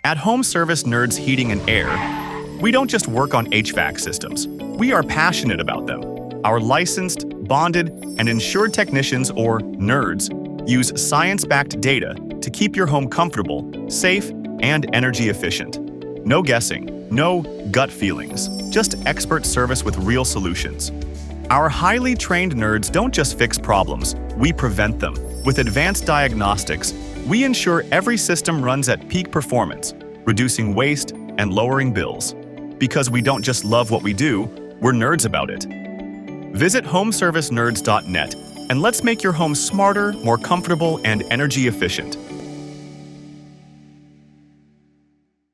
At Home Service Nerds Heating and Air, we don't just work on HVAC systems. We are passionate about them. Our licensed, bonded, and insured technicians, or nerds, use science-backed data to keep your home comfortable, safe, and energy efficient. No guessing, no gut feelings, just expert service with real solutions. Our highly trained nerds don't just fix problems, we prevent them. With advanced diagnostics, we ensure every system runs at peak performance, reducing waste and lowering bills. Because we don't just love what we do, we're nerds about it. Visit homeservicenerds.net and let's make your home smarter, more comfortable, and energy efficient.